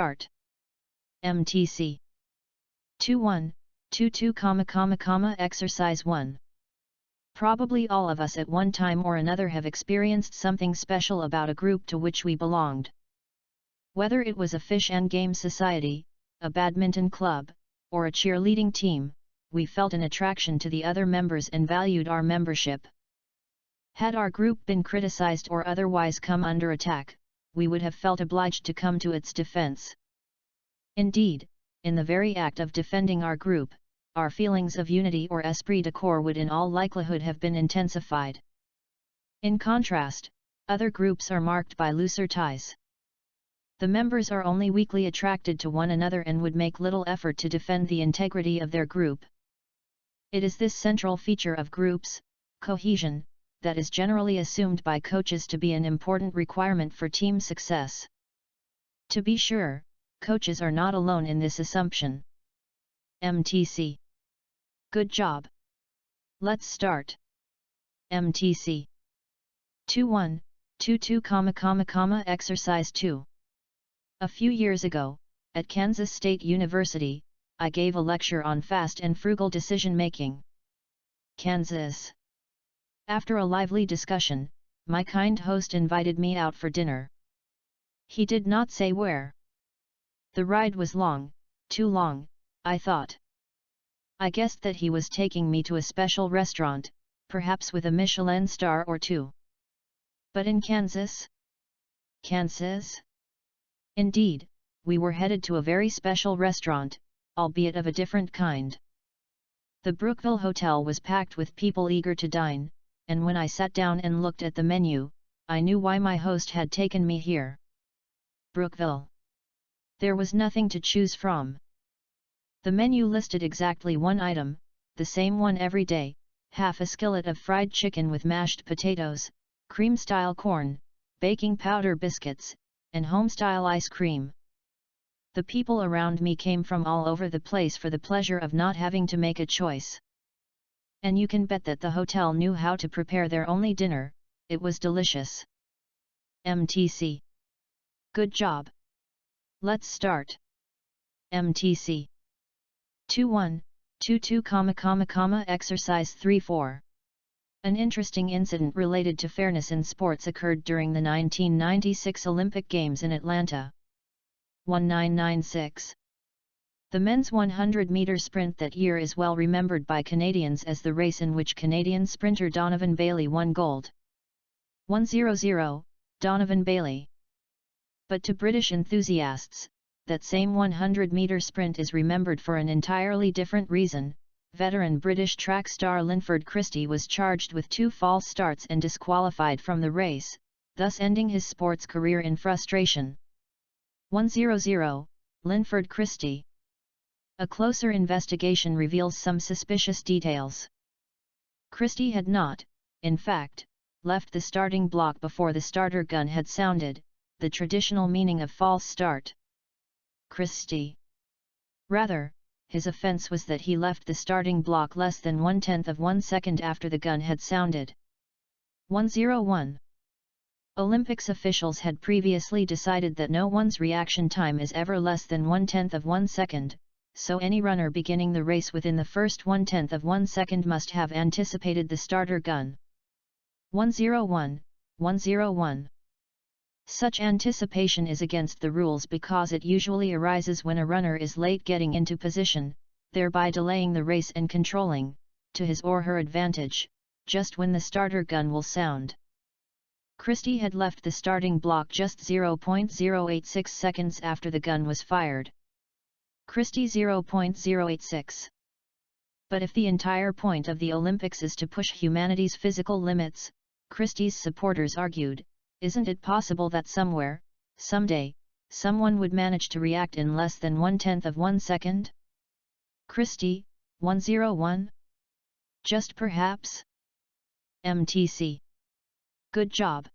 Start. MTC 2122, Exercise 1. Probably all of us at one time or another have experienced something special about a group to which we belonged. Whether it was a fish and game society, a badminton club, or a cheerleading team, we felt an attraction to the other members and valued our membership. Had our group been criticized or otherwise come under attack, we would have felt obliged to come to its defense. Indeed, in the very act of defending our group, our feelings of unity or esprit de corps would in all likelihood have been intensified. In contrast, other groups are marked by looser ties. The members are only weakly attracted to one another and would make little effort to defend the integrity of their group. It is this central feature of groups, cohesion, that is generally assumed by coaches to be an important requirement for team success. To be sure, coaches are not alone in this assumption. MTC. Good job. Let's start. MTC 2122, Exercise 2. A few years ago, at Kansas State University, I gave a lecture on fast and frugal decision-making. Kansas. After a lively discussion, my kind host invited me out for dinner. He did not say where. The ride was long, too long, I thought. I guessed that he was taking me to a special restaurant, perhaps with a Michelin star or two. But in Kansas? Kansas? Indeed, we were headed to a very special restaurant, albeit of a different kind. The Brookville Hotel was packed with people eager to dine, and when I sat down and looked at the menu, I knew why my host had taken me here. Brookville. There was nothing to choose from. The menu listed exactly one item, the same one every day, half a skillet of fried chicken with mashed potatoes, cream-style corn, baking powder biscuits, and home-style ice cream. The people around me came from all over the place for the pleasure of not having to make a choice. And you can bet that the hotel knew how to prepare their only dinner. It was delicious. MTC. Good job. Let's start. MTC 2122, Exercise 3-4. An interesting incident related to fairness in sports occurred during the 1996 Olympic Games in Atlanta. 1996. The men's 100-meter sprint that year is well remembered by Canadians as the race in which Canadian sprinter Donovan Bailey won gold. 100, Donovan Bailey. But to British enthusiasts, that same 100-meter sprint is remembered for an entirely different reason. Veteran British track star Linford Christie was charged with 2 false starts and disqualified from the race, thus ending his sports career in frustration. 100, Linford Christie. A closer investigation reveals some suspicious details. Christie had not, in fact, left the starting block before the starter gun had sounded, the traditional meaning of false start. Christie. Rather, his offense was that he left the starting block less than 1/10 of 1 second after the gun had sounded. 101. Olympics officials had previously decided that no one's reaction time is ever less than 1/10 of 1 second, so any runner beginning the race within the first 1/10 of 1 second must have anticipated the starter gun. 101. Such anticipation is against the rules because it usually arises when a runner is late getting into position, thereby delaying the race and controlling, to his or her advantage, just when the starter gun will sound. Christie had left the starting block just 0.086 seconds after the gun was fired. Christie 0.086. But if the entire point of the Olympics is to push humanity's physical limits, Christie's supporters argued, isn't it possible that somewhere, someday, someone would manage to react in less than 1/10 of 1 second? Christie, 101? Just perhaps? MTC. Good job.